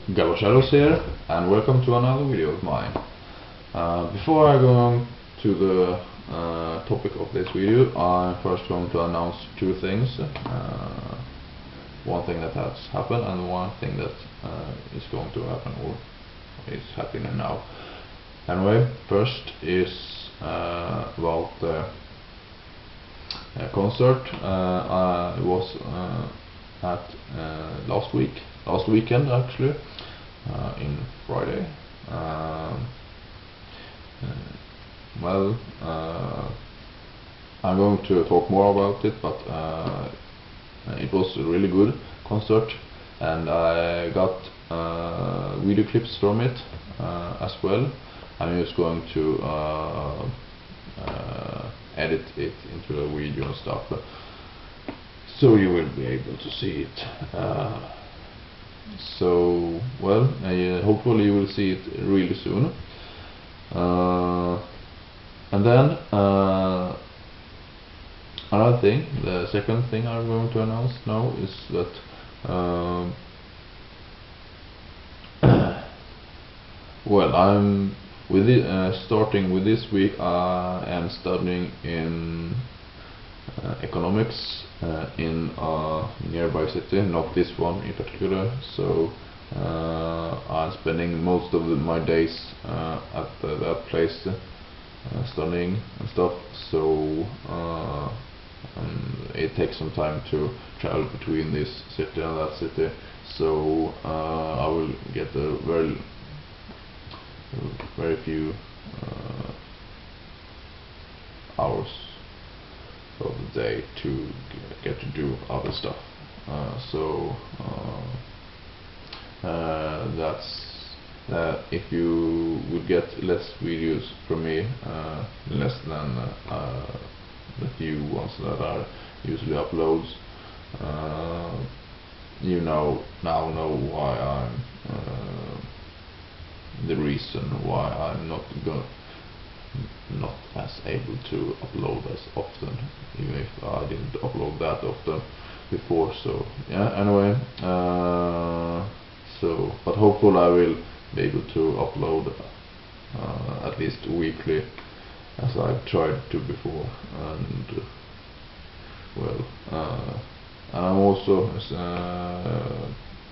Shadows here, and welcome to another video of mine. Before I go on to the topic of this video, I'm first going to announce two things. One thing that has happened and one thing that is going to happen or is happening now. Anyway, first is about the concert I was at last weekend actually, in Friday. Well, I'm going to talk more about it, but it was a really good concert, and I got video clips from it as well. I'm just going to edit it into a video and stuff, so you will be able to see it. So, well, hopefully you will see it really soon. And then another thing, the second thing I'm going to announce now is that well, I'm with it, starting with this week. I am studying in economics in a nearby city, not this one in particular. So I'm spending most of my days at that place studying and stuff. So it takes some time to travel between this city and that city. So I will get a very few hours of the day to get to do other stuff. So that's if you would get less videos from me, less than the few ones that I usually upload, you now know why I'm the reason why I'm not as able to upload as often, even if I didn't upload that often before. So yeah, anyway, but hopefully I will be able to upload at least weekly, as I've tried to before. And well, and I'm also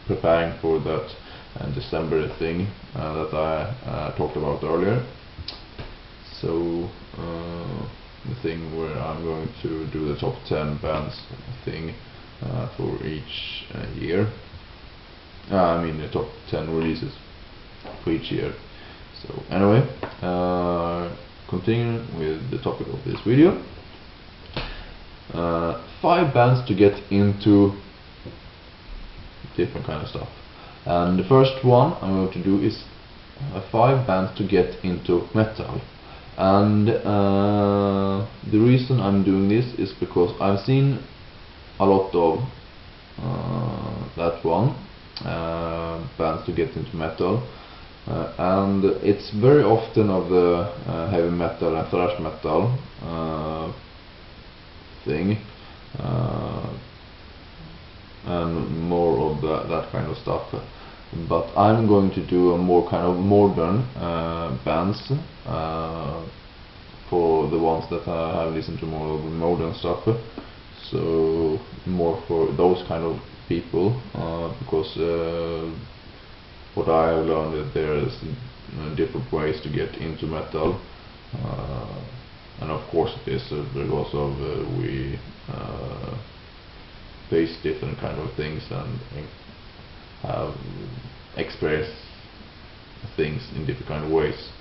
preparing for that December thing that I talked about earlier. So the thing where I'm going to do the top 10 bands thing for each year. I mean the top 10 releases for each year. So anyway, continuing with the topic of this video. 5 bands to get into different kind of stuff. And the first one I'm going to do is 5 bands to get into metal. And the reason I'm doing this is because I've seen a lot of that one, bands to get into metal, and it's very often of the heavy metal and thrash metal thing, and more of that kind of stuff. But I'm going to do a more kind of modern bands for the ones that I have listened to, more of the modern stuff. So more for those kind of people, because what I have learned that there's different ways to get into metal, and of course it is because of we face different kind of things and have experience things in different kind of ways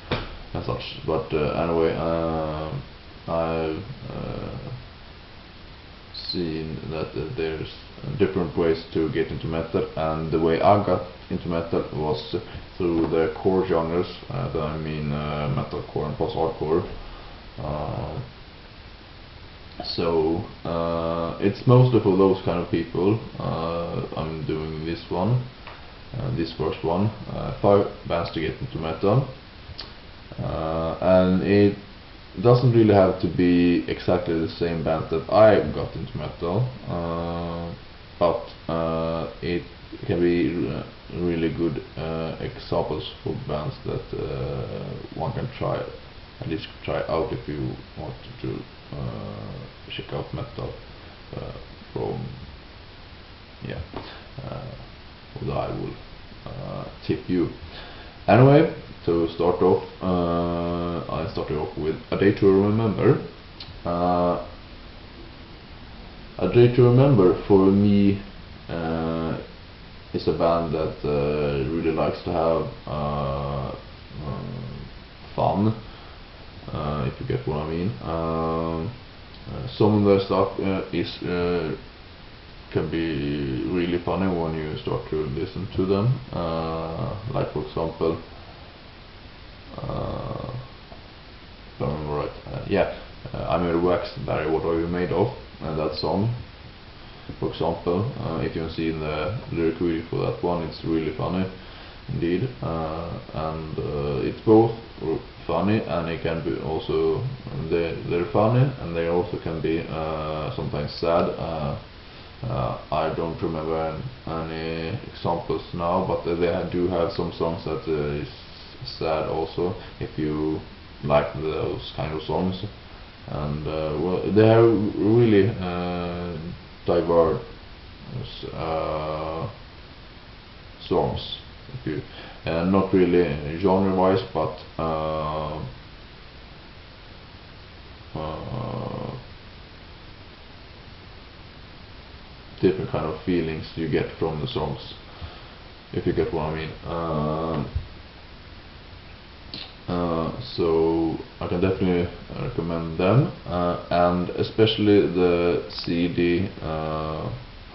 and such. But anyway, I've seen that there's different ways to get into metal, and the way I got into metal was through the core genres, that I mean metalcore and post-hardcore. So it's mostly for those kind of people. I'm doing this one, this first one, 5 bands to get into metal, and it doesn't really have to be exactly the same band that I got into metal, but it can be really good examples for bands that one can try, at least try out if you want to check out metal from, yeah, what I will tip you. Anyway, to start off, I started off with A Day to Remember. A Day to Remember for me is a band that really likes to have fun, if you get what I mean. Some of their stuff can be really funny when you start to listen to them. Like for example, don't remember right. I'm made of wax, Barry, what are you made of? That song, for example, if you see in the lyric video for that one, it's really funny indeed, and it's both funny and it can be also they're funny and they also can be sometimes sad. I don't remember any examples now, but they do have some songs that is sad also, if you like those kind of songs. And well, they are really diverse songs, if you not really genre wise, but different kind of feelings you get from the songs, if you get what I mean. So I can definitely recommend them, and especially the CD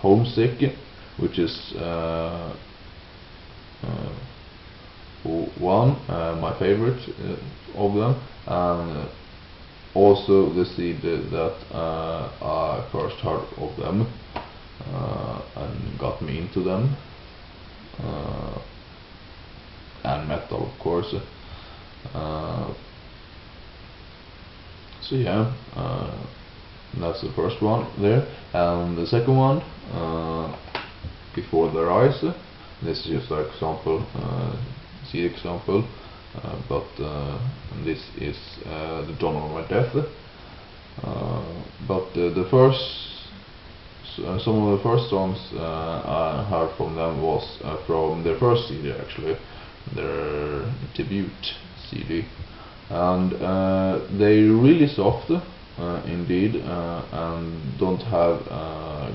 Homesick, which is one my favorite of them, and also the CD that I first heard of them and got me into them, and metal of course. So yeah, that's the first one there, and the second one, Before Their Eyes. This is just an example, see example, but this is The Dawn of My Death. But the first, some of the first songs I heard from them was from their first CD, actually, their debut CD, and they're really soft indeed, and don't have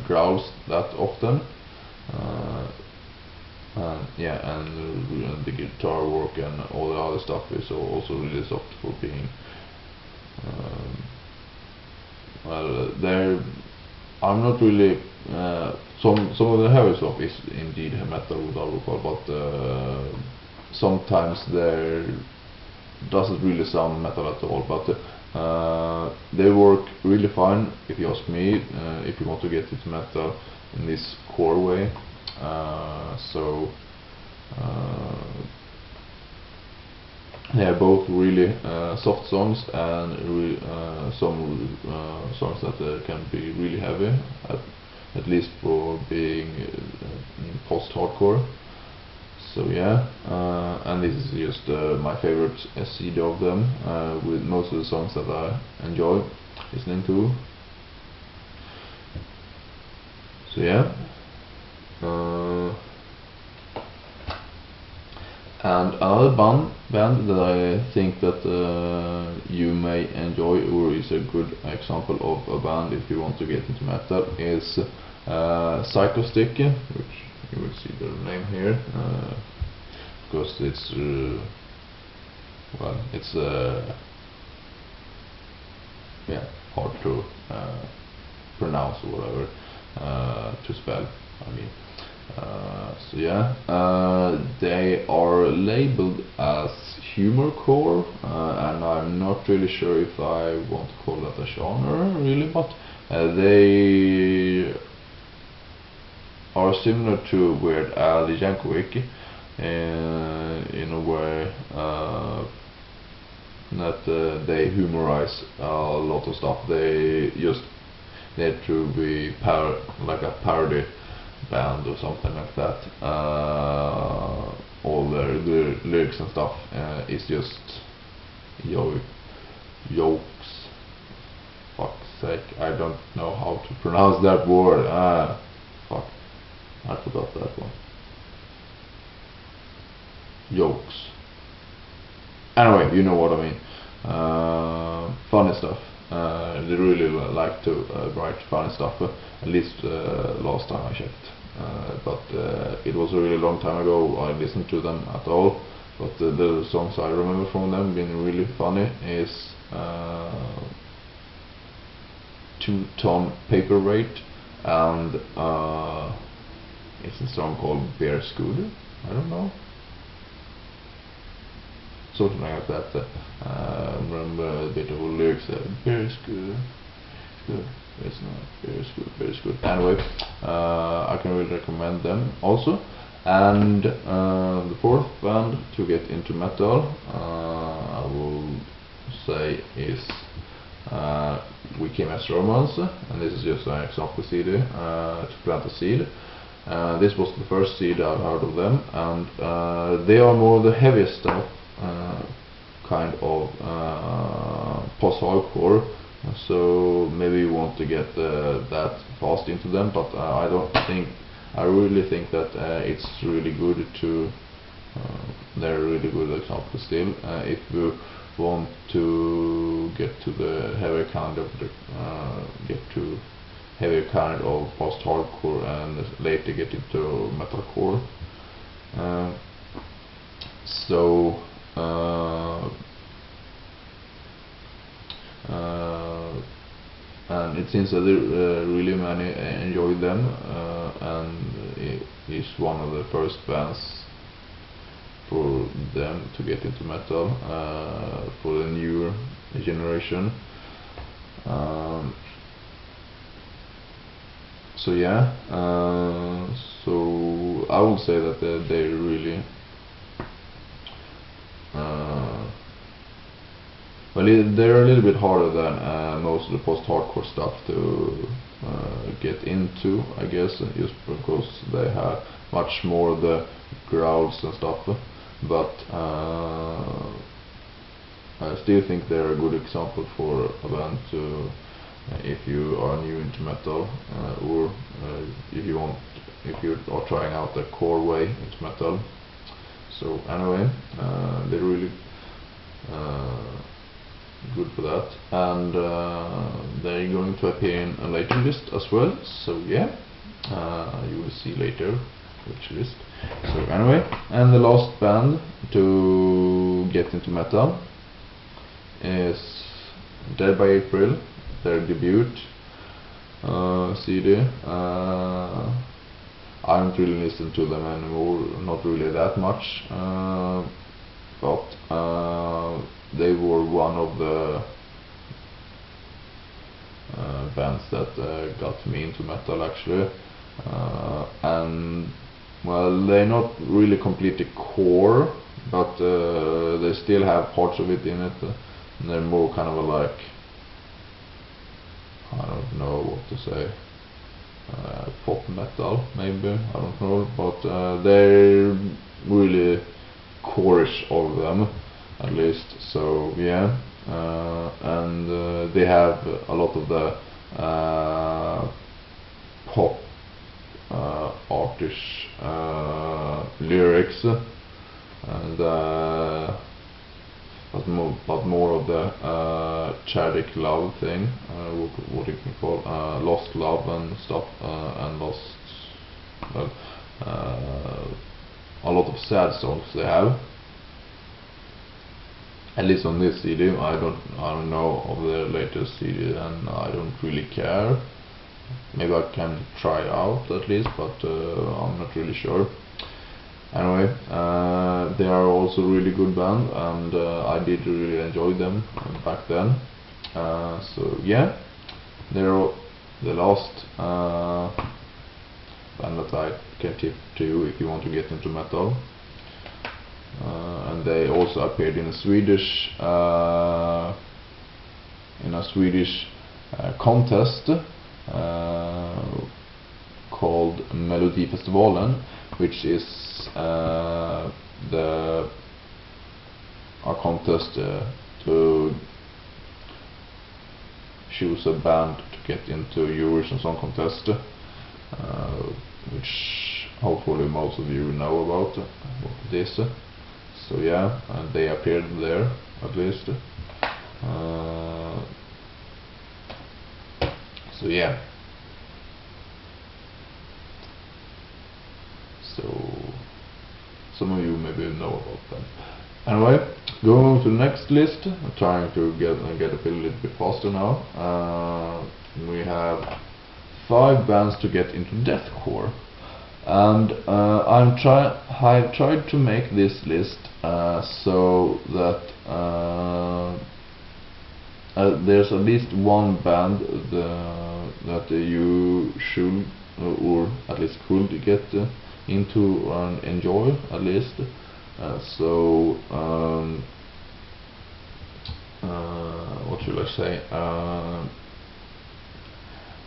growls that often, and the guitar work and all the other stuff is also really soft for being well, I'm not really some of the heavy stuff is indeed metal without recall, but sometimes there doesn't really sound metal at all, but they work really fine, if you ask me, if you want to get into metal in this core way. So they are both really soft songs and some songs that can be really heavy, at least for being post-hardcore. So yeah, and this is just my favorite CD of them, with most of the songs that I enjoy listening to. So yeah, and another band that I think that you may enjoy, or is a good example of a band if you want to get into metal, is Psychostick, which you will see the name here, because it's well, it's yeah, hard to pronounce or whatever, to spell, I mean. So yeah, they are labeled as humorcore, and I'm not really sure if I want to call that a genre really, but they are similar to Weird Al Yankovic in a way that they humorize a lot of stuff. They just need to be like a parody band or something like that. All their lyrics and stuff is just jokes. Fuck's sake, I don't know how to pronounce that word. Fuck, I forgot that one. Jokes. Anyway, you know what I mean. Funny stuff. They really like to write funny stuff. At least last time I checked. But it was a really long time ago I listened to them at all. But the songs I remember from them being really funny is Two-Ton Paperweight, and it's a song called Bear Scooter. I don't know. Something like that. Remember a bit of the lyrics. Bear Scooter. Good. It's not very good. Anyway, I can really recommend them also. And the fourth band to get into metal, I will say is We Came as Romance, and this is just an example CD to plant a seed. This was the first seed I've heard of them, and they are more the heaviest stuff, kind of post-hardcore. So maybe you want to get that fast into them, but I really think that it's really good to they're a really good example still. If you want to get to the heavier kind of post-hardcore and later get into metalcore. And it seems that really many enjoy them, and it is one of the first bands for them to get into metal, for the newer generation. So yeah, so I would say that they really well, they're a little bit harder than most of the post-hardcore stuff to get into, I guess, just because they have much more of the growls and stuff. But I still think they're a good example for a band to, if you are new into metal, or if you are trying out the core way into metal. So anyway, they're really good for that, and they're going to appear in a later list as well. So yeah, you will see later which list. So anyway, and the last band to get into metal is Dead by April, their debut CD. I don't really listen to them anymore, not really that much, but they were one of the bands that got me into metal actually, and well, they're not really completely core, but they still have parts of it in it, and they're more kind of a, like, I don't know what to say, pop metal maybe, I don't know, but they're really core-ish of them at least. So yeah, and they have a lot of the pop artish lyrics, and but more of the tragic love thing, what you can call lost love and stuff, and lost, well, a lot of sad songs they have. At least on this CD, I don't know of the latest CD, and I don't really care. Maybe I can try out at least, but I'm not really sure. Anyway, they are also a really good band, and I did really enjoy them back then. So yeah, they're the last band that I can tip to you if you want to get into metal. And they also appeared in a Swedish contest called Melodifestivalen, which is a contest to choose a band to get into Eurovision Song Contest, which hopefully most of you know about what it is. So yeah, and they appeared there at least. So yeah. So some of you maybe know about them. Anyway, going on to the next list. I'm trying to get up a little bit faster now. We have 5 bands to get into deathcore, and I've tried to make this list so that there's at least one band that you should or at least could get into and enjoy at least. What should I say?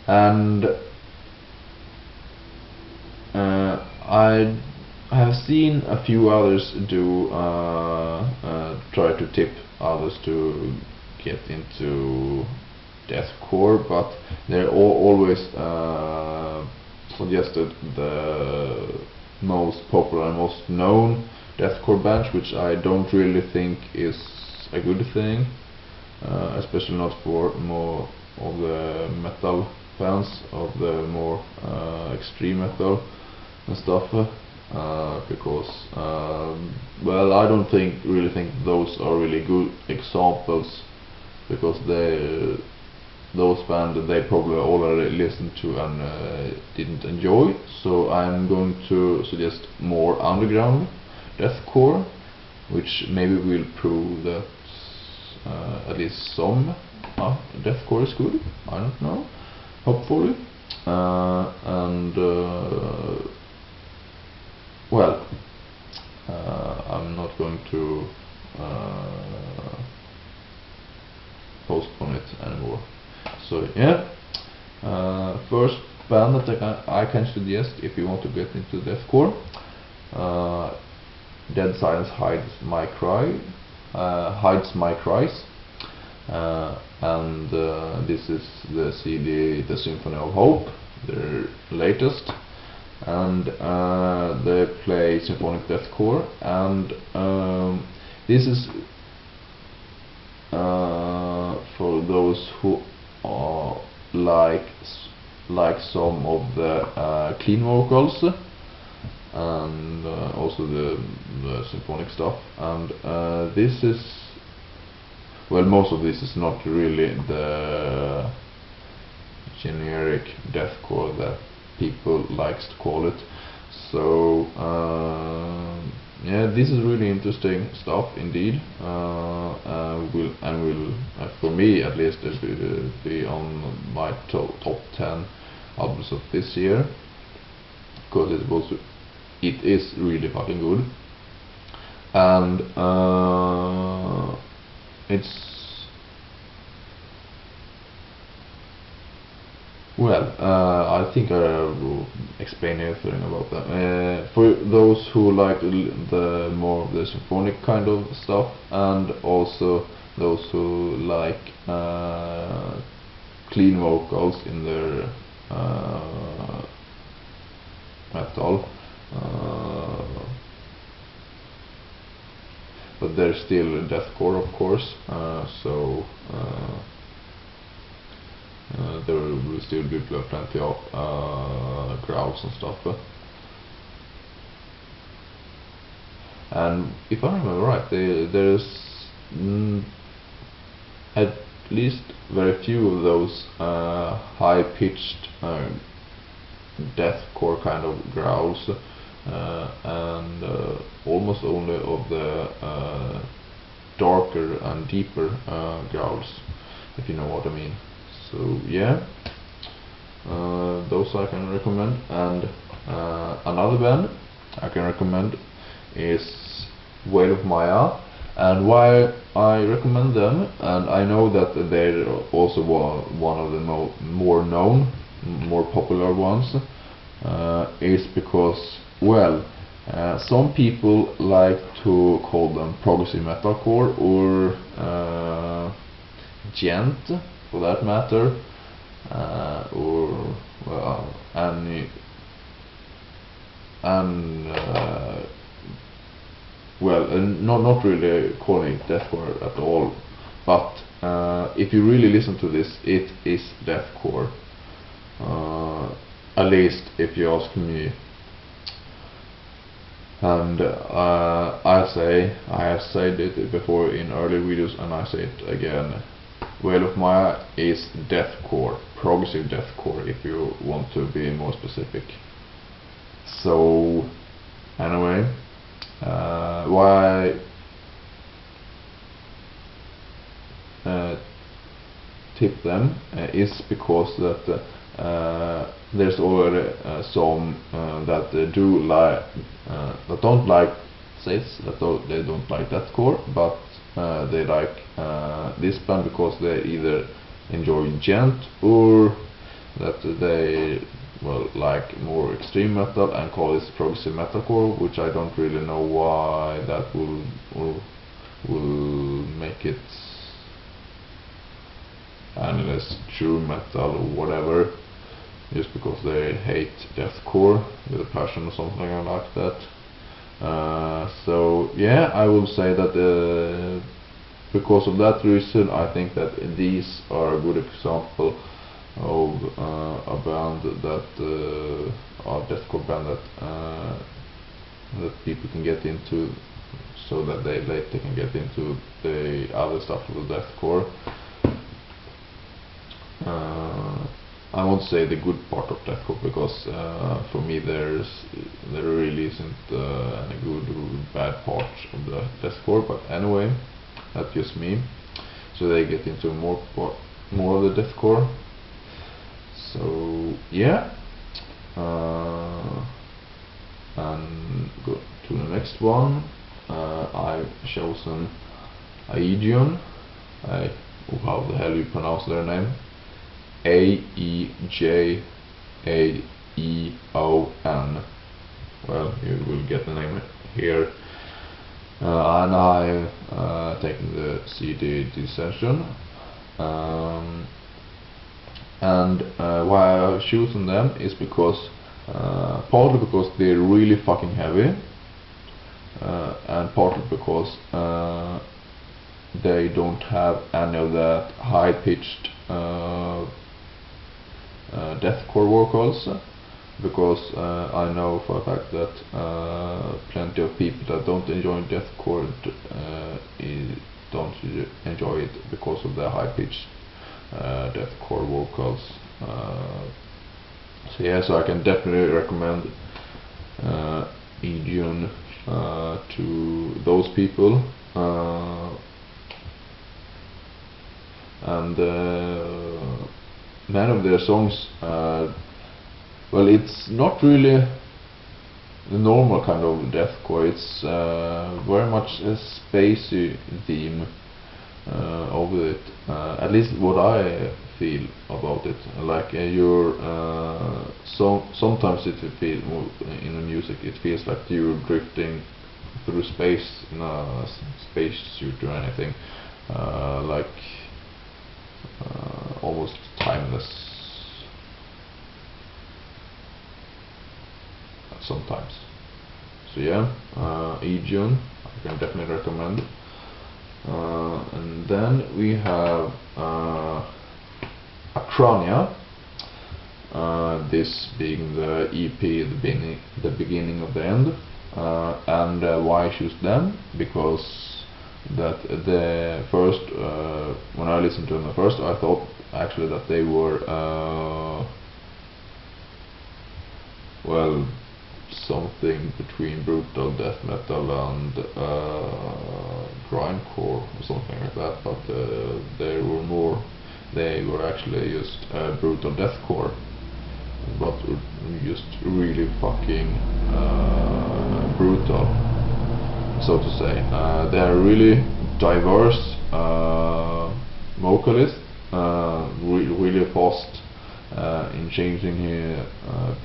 And I have seen a few others do try to tip others to get into deathcore, but they're always suggested the most popular and most known deathcore band, which I don't really think is a good thing, especially not for more of the metal fans of the more extreme metal and stuff, because well, I don't really think those are really good examples, because those bands they probably already listened to and didn't enjoy. So I'm going to suggest more underground deathcore, which maybe will prove that at least some deathcore is good. I don't know, hopefully. Well, I'm not going to postpone it anymore. So yeah, first band that I can suggest if you want to get into deathcore, Dead Silence Hides My Cries, and this is the CD The Symphony of Hope, their latest, and they play symphonic deathcore, and this is for those who like some of the clean vocals and also the symphonic stuff, and this is, well, most of this is not really the generic deathcore that people likes to call it. So yeah, this is really interesting stuff indeed, will for me at least be on my top 10 albums of this year, because it is really fucking good, and it's, well, I think I will explain everything about that. For those who like the more of the symphonic kind of stuff, and also those who like clean vocals in their metal, but they're still deathcore, of course, so there will still be plenty of growls and stuff. And if I remember right, there's at least very few of those high-pitched deathcore kind of growls, and almost only of the darker and deeper growls, if you know what I mean. So yeah, those I can recommend, and another band I can recommend is Whale of Maya. And why I recommend them, and I know that they're also one of the more known, more popular ones, is because, well, Some people like to call them progressive metalcore or gent, for that matter, or well, not really calling it deathcore at all. But if you really listen to this, it is deathcore. At least if you ask me. And I have said it before in earlier videos, and I say it again. Veil of Maya is deathcore, progressive deathcore, if you want to be more specific. So anyway, why I tip them is because that there's already some that do like that don't like this, they don't like deathcore, but they like this band because they either enjoy gent or that they like more extreme metal and call this progressive metalcore, which I don't really know why that will make it any less true metal or whatever, just because they hate deathcore with a passion or something like that. So yeah, I will say that because of that reason, I think that these are a good example of a band that a deathcore band that people can get into, so that they later can get into the other stuff of the deathcore. I won't say the good part of deathcore, because for me there really isn't any good or bad part of the deathcore, but anyway, that's just me. So they get into more of the deathcore. So yeah, and go to the next one. I've chosen Aegeon. How the hell you pronounce their name? Aegeon. Well, you will get the name here. And I've taken the CD session. And why I've chosen them is because partly because they're really fucking heavy, and partly because they don't have any of that high-pitched deathcore vocals, because I know for a fact that plenty of people that don't enjoy deathcore don't enjoy it because of the high-pitched deathcore vocals. So yeah, so I can definitely recommend Aegeon to those people, and many of their songs, well, it's not really the normal kind of deathcore. It's very much a spacey theme over it, at least what I feel about it. Like sometimes it feels in the music, it feels like you're drifting through space in a spacesuit or anything, like almost timeless sometimes. So yeah, Aegeon, I can definitely recommend. And then we have Acrania, this being the EP, the beginning of the end. And why I choose them? Because that the first, when I listened to them the first, I thought actually that they were well, something between brutal death metal and grindcore or something like that, but they were actually just brutal deathcore, but just really fucking brutal, so to say. They are really diverse vocalists, really fast in changing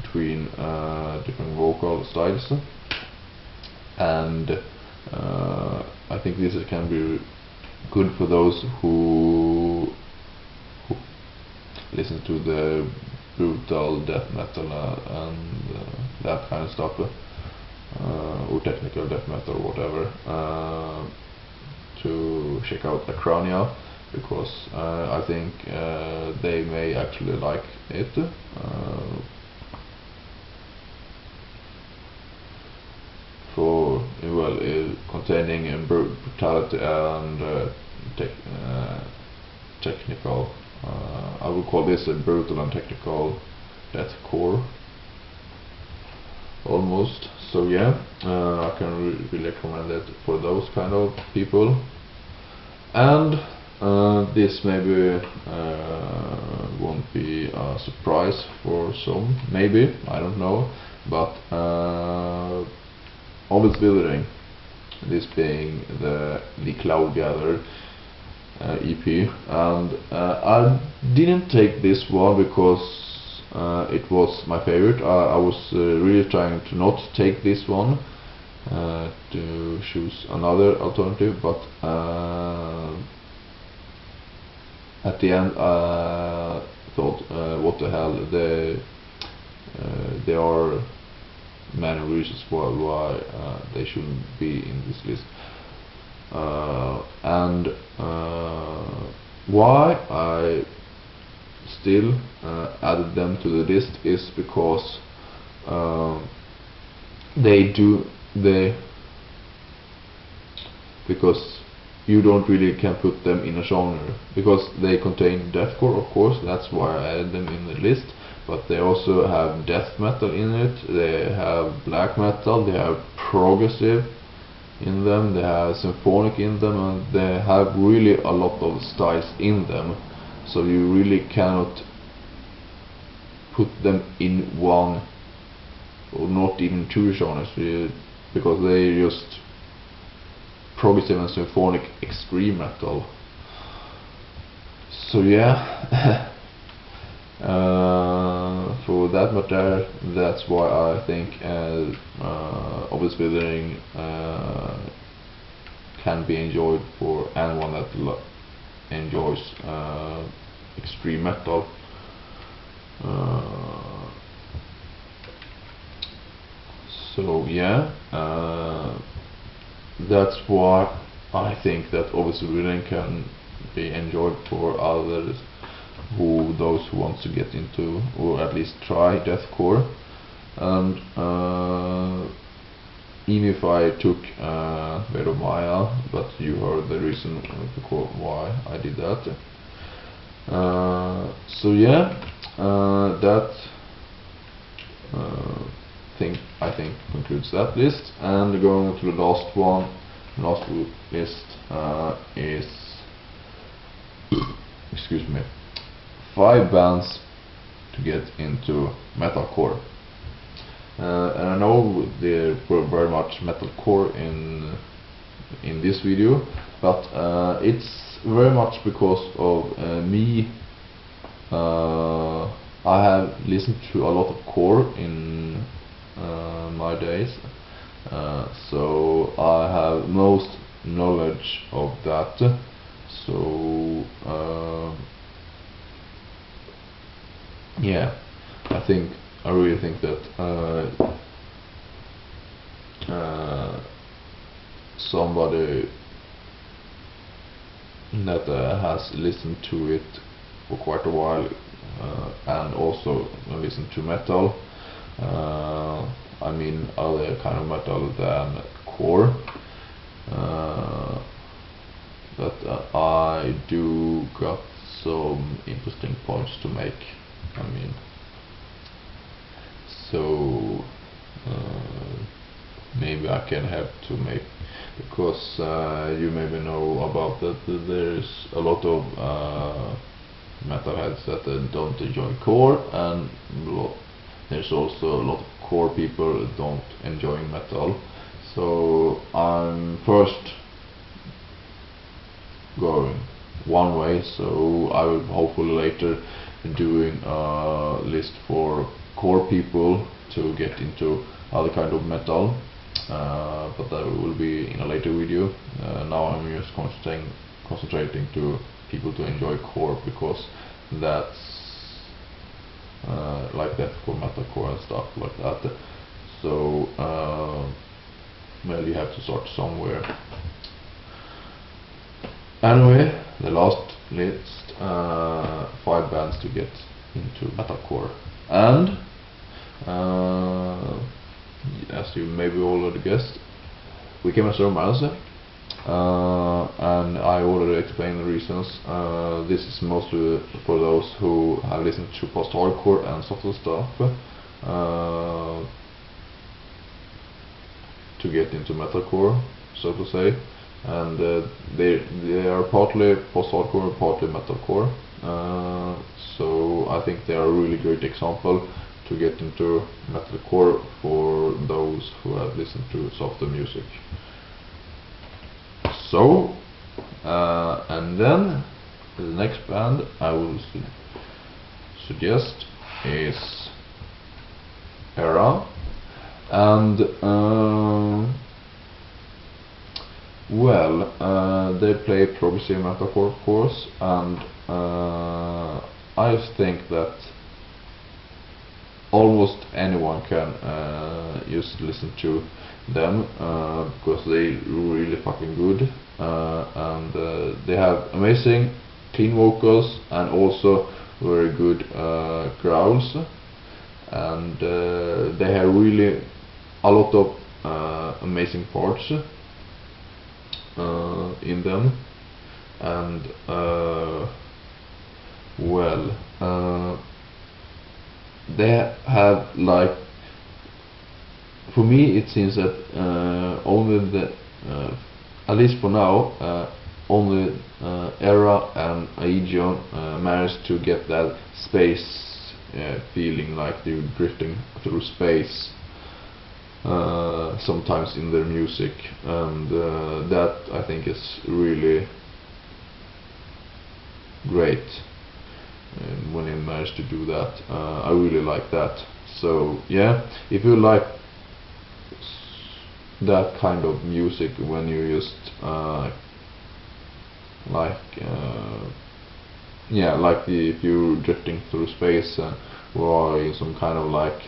between different vocal styles, and I think this can be good for those who listen to the brutal death metal and that kind of stuff, or technical death metal or whatever, to check out Acronia, because I think they may actually like it. For containing brutality and technical. I would call this a brutal and technical deathcore, almost. So yeah, I can really recommend it for those kind of people. And this maybe won't be a surprise for some, maybe, I don't know, but Atmosfear I, this being the Cloud Gather EP, and I didn't take this one because it was my favorite. I was really trying to not take this one, to choose another alternative, but at the end I thought, what the hell, there are many reasons why they shouldn't be in this list. And why I still added them to the list is because because you don't really can put them in a genre, because they contain deathcore, of course, that's why I added them in the list, but they also have death metal in it, they have black metal, they have progressive in them, they have symphonic in them, and they have really a lot of styles in them, so you really cannot put them in one or not even two genres, because they just progressive and symphonic extreme metal. So yeah, for that matter, that's why I think Atmosfear can be enjoyed for anyone that enjoys extreme metal. So yeah, that's why I think that Atmosfear can be enjoyed for others, those who want to get into or at least try deathcore. And even if I took Maya, but you heard the reason why I did that. So yeah, that I think concludes that list. And going to the last list is excuse me, 5 bands to get into metalcore. And I know there were very much metalcore in this video, but it's very much because of me. I have listened to a lot of core in my days, so I have most knowledge of that. So yeah, I really think that somebody that has listened to it for quite a while, and also listened to metal, I mean other kind of metal than core, that I do got some interesting points to make. I mean, so maybe I can help to make, because you maybe know about that there's a lot of metalheads that don't enjoy core, and there's also a lot of core people that don't enjoy metal. So I'm first going one way, so I will hopefully later doing a list for core people to get into other kind of metal. but that will be in a later video. Now I'm just concentrating to people to enjoy core, because that's like deathcore, metalcore and stuff like that. So well, you have to start somewhere. Anyway, the last list, 5 bands to get into metalcore, and as you maybe already guessed, we came as Romance, and I already explained the reasons. This is mostly for those who have listened to post-hardcore and softer stuff, to get into metalcore, so to say. And they are partly post-hardcore, partly metalcore. So I think they are a really great example to get into metalcore for those who have listened to softer music. So, and then the next band I will suggest is Era, and well, they play progressive metalcore, of course, and I just think that almost anyone can just listen to them, because they really fucking good, and they have amazing clean vocals and also very good growls, and they have really a lot of amazing parts in them, and well, they have, like, for me it seems that only the at least for now only Era and Aegeon managed to get that space feeling, like they're drifting through space sometimes in their music, and that I think is really great when they managed to do that. I really like that. So yeah, if you like that kind of music when you just if you're drifting through space or in some kind of like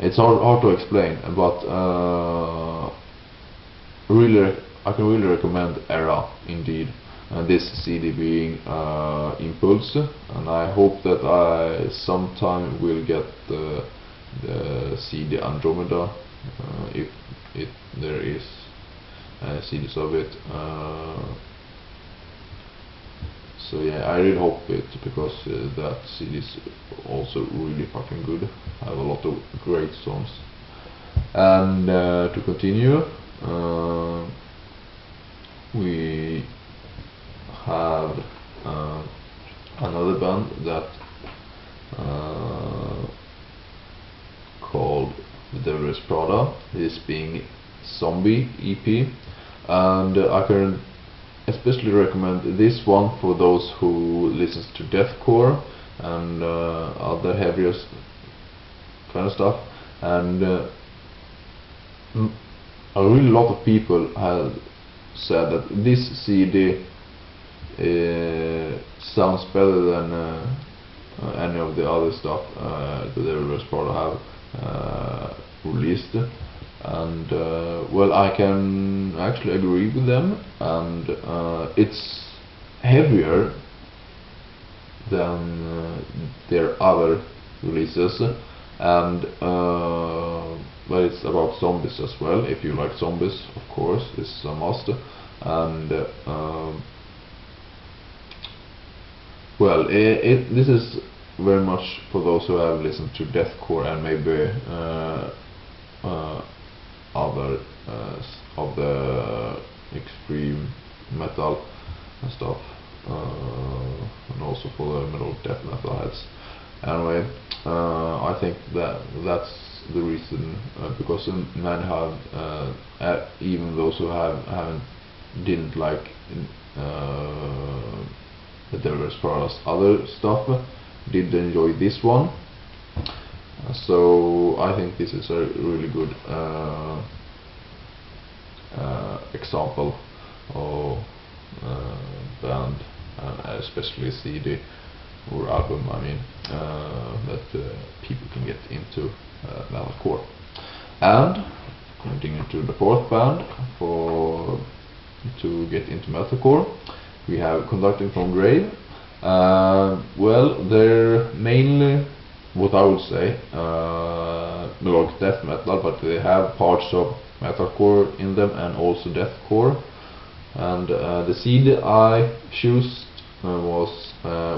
it's hard to explain, but really I can really recommend Era indeed, and this CD being Impulse, and I hope that I sometime will get the CD Andromeda, if there is CDs of it. So yeah, I really hope it, because that CD is also really fucking good. Have a lot of great songs. And to continue, we have another band that called The Devil Wears Prada, this being Zombie EP, and I can especially recommend this one for those who listens to deathcore and other heavier kind of stuff, and a really lot of people have said that this CD sounds better than any of the other stuff the Devil Wears Prada have released, and well, I can actually agree with them, and it's heavier than their other releases, and but it's about zombies as well. If you like zombies, of course, this is a must. And well, this is very much for those who have listened to deathcore and maybe other of the extreme metal and stuff, and also for the metal death metal heads. Anyway, I think that's the reason, because many have, even those who didn't like the Devil Wears Prada's other stuff, did enjoy this one. So I think this is a really good example of band, and especially CD or album, I mean, that people can get into metalcore. And continuing to the fourth band to get into metalcore, we have Conducting from Grave. Well, they're mainly, what I would say, melodic death metal, but they have parts of metalcore in them and also deathcore. And the CD I chose was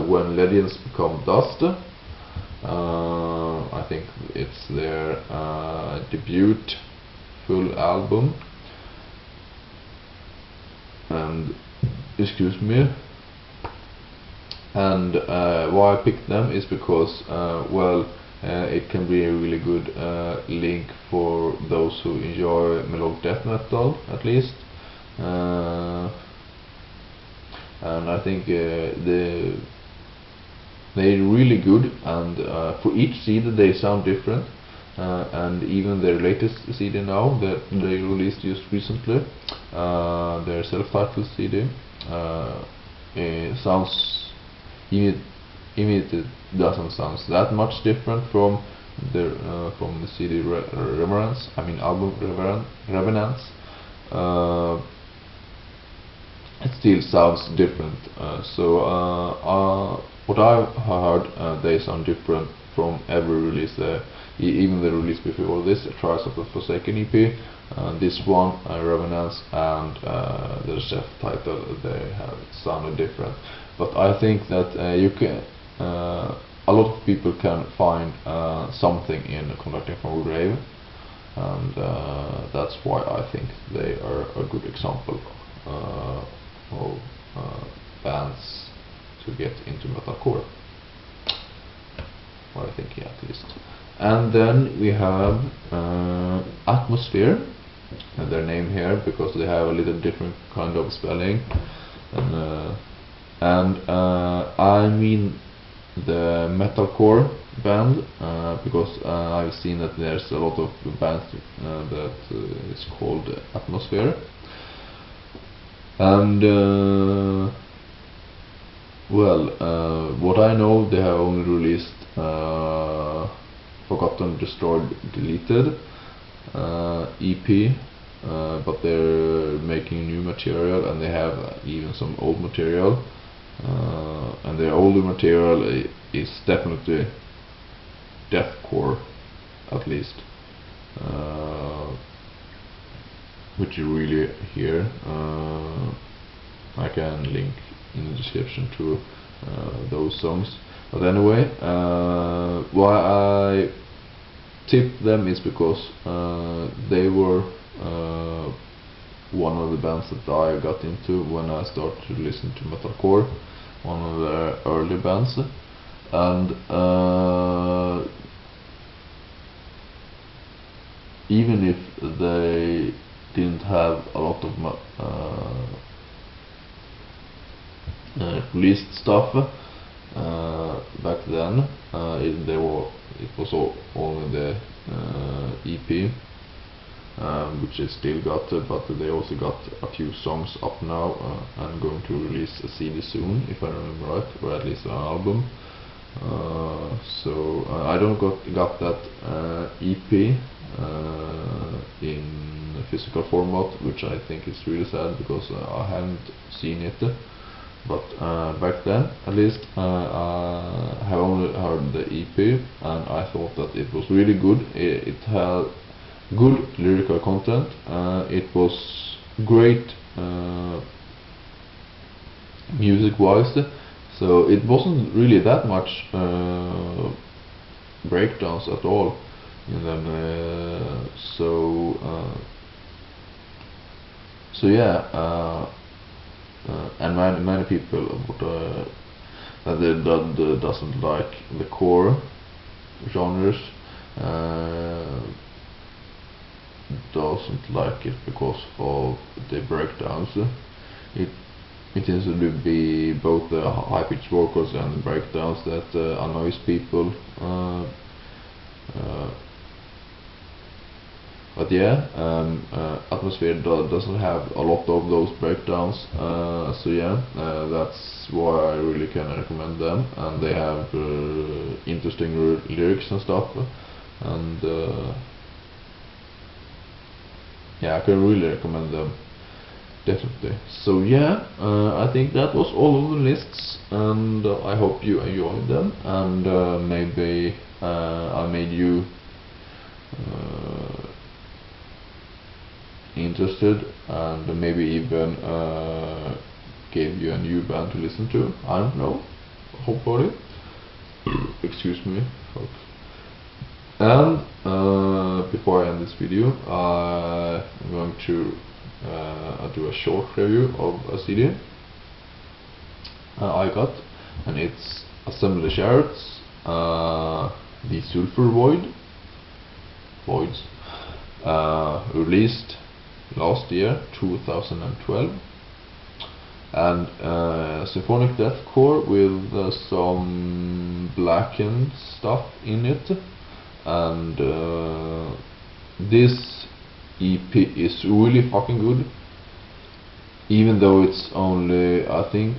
When Legends Become Dust. I think it's their debut full album. And excuse me. And why I picked them is because, well, it can be a really good link for those who enjoy melodic death metal, at least. And I think they're really good, and for each CD they sound different. And even their latest CD now that they released just recently, their self-titled CD, it sounds, even it doesn't sound that much different from the CD Reverence, I mean album Revenants. It still sounds different. So what I've heard, they sound different from every release. Even the release before this, Trials of the Forsaken EP, this one, Revenants, and the self-title, they have sounded different. But I think that you can, a lot of people can find something in Conducting from a Grave, and that's why I think they are a good example of bands to get into metalcore. Well, I think, yeah, at least. And then we have Atmosfear, and their name here because they have a little different kind of spelling, and I mean the metalcore band, because I've seen that there's a lot of bands that is called Atmosfear. And well, what I know, they have only released Forgotten, Destroyed, Deleted EP, but they're making new material, and they have even some old material, and their older material is definitely deathcore, at least, which you really hear. I can link in the description to those songs. But anyway, why I tipped them is because they were one of the bands that I got into when I started to listen to metalcore, one of their early bands. And even if they didn't have a lot of released stuff back then, it was only the EP, which they still got, but they also got a few songs up now, and going to release a CD soon, if I remember right, or at least an album. So I don't got that EP in physical format, which I think is really sad because I haven't seen it. But back then, at least, I have only heard the EP, and I thought that it was really good. It had good lyrical content. It was great music-wise. So it wasn't really that much breakdowns at all in them. So yeah. And many people that doesn't like the core genres doesn't like it because of the breakdowns. It tends to be both the high-pitched vocals and the breakdowns that annoys people. And I don't got that EP, and I thought that it was really good. It had good lyrical content. It was great music-wise. So Uh, but yeah, Atmosfear doesn't have a lot of those breakdowns, so yeah, that's why I really can recommend them, and they have interesting lyrics and stuff, and yeah, I can really recommend them, definitely. So yeah, I think that was all of the lists, and I hope you enjoyed them, and maybe I made you interested, and maybe even gave you a new band to listen to. I don't know, hopefully. Excuse me, folks. And before I end this video, I'm going to do a short review of a CD I got, and it's Assembly Shards, the Sulfur Voids, released last year, 2012, and symphonic deathcore with some blackened stuff in it, and this EP is really fucking good, even though it's only, I think,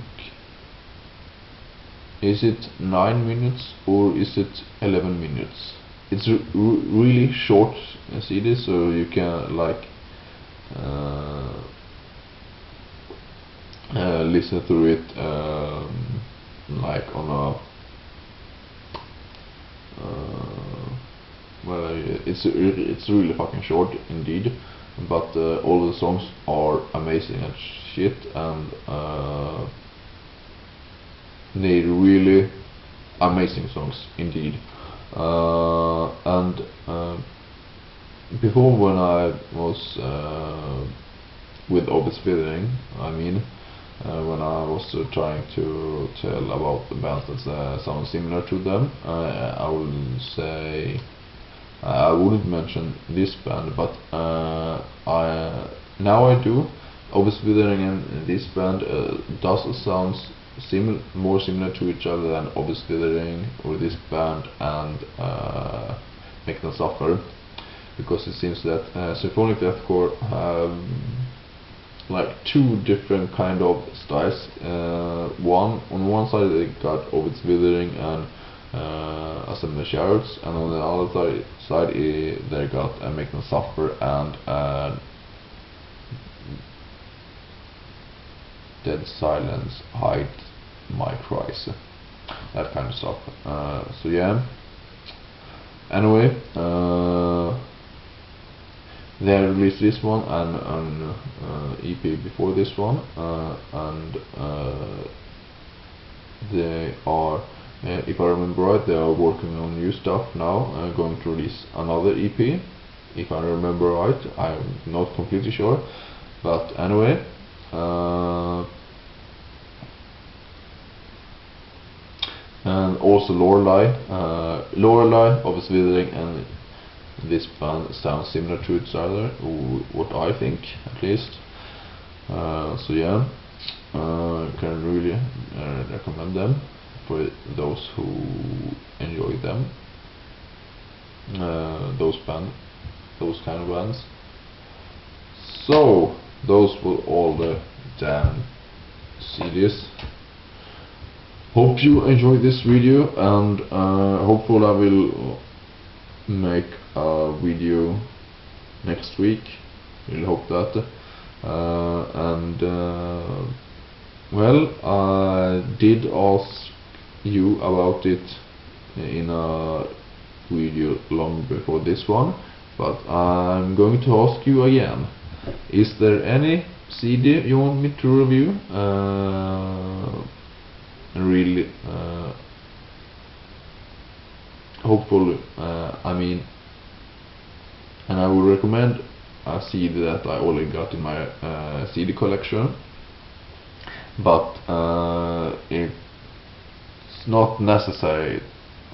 is it 9 minutes or is it 11 minutes? It's really short CD, so you can like listen through it like on a well, it's really fucking short indeed, but all the songs are amazing and shit, and they're really amazing songs indeed. And before, when I was with Atmosfear I, when I was trying to tell about the bands that sound similar to them, I would say I wouldn't mention this band, but now I do. Atmosfear and this band does sound more similar to each other than Atmosfear or this band and Make Them Suffer, because it seems that symphonic deathcore have like two different kind of styles. On one side they got Atmosfear and Assembly Shards, and on the other side they got Make Them Suffer and Dead Silence, Hide My Cries, that kind of stuff. So yeah. Anyway, they released this one and an EP before this one, and they are, if I remember right, they are working on new stuff now, going to release another EP, if I remember right. I'm not completely sure, but anyway. And also Lorelei, obviously, and this band sounds similar to each other, what I think at least. So yeah, can really recommend them for those who enjoy them. Those kind of bands. So those were all the damn CDs. Hope you enjoyed this video, and hopefully I will make a video next week. Really hope that. Well, I did ask you about it in a video long before this one, but I'm going to ask you again. Is there any CD you want me to review? Really hopefully, and I would recommend a CD that I already got in my CD collection, but it's not necessary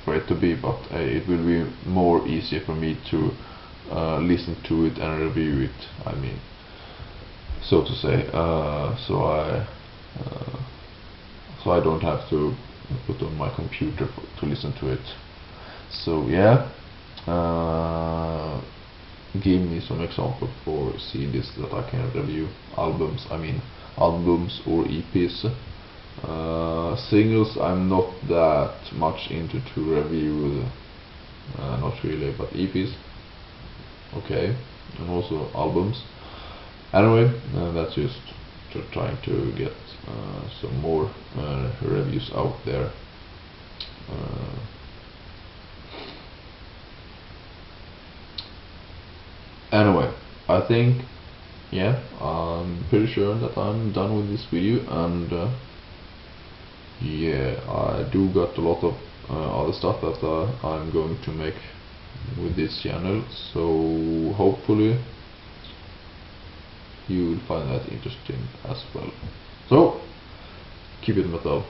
for it to be, but it will be more easier for me to listen to it and review it, so to say, so I don't have to put on my computer to listen to it. So yeah, give me some example for CDs that I can review. Albums, I mean albums or EPs. Singles I'm not that much into to review, not really, but EPs, okay, and also albums. Anyway, that's just trying to get some more reviews out there. Anyway, I think, yeah, I'm pretty sure that I'm done with this video, and yeah, I do got a lot of other stuff that I'm going to make with this channel, so hopefully you will find that interesting as well. So keep it metal.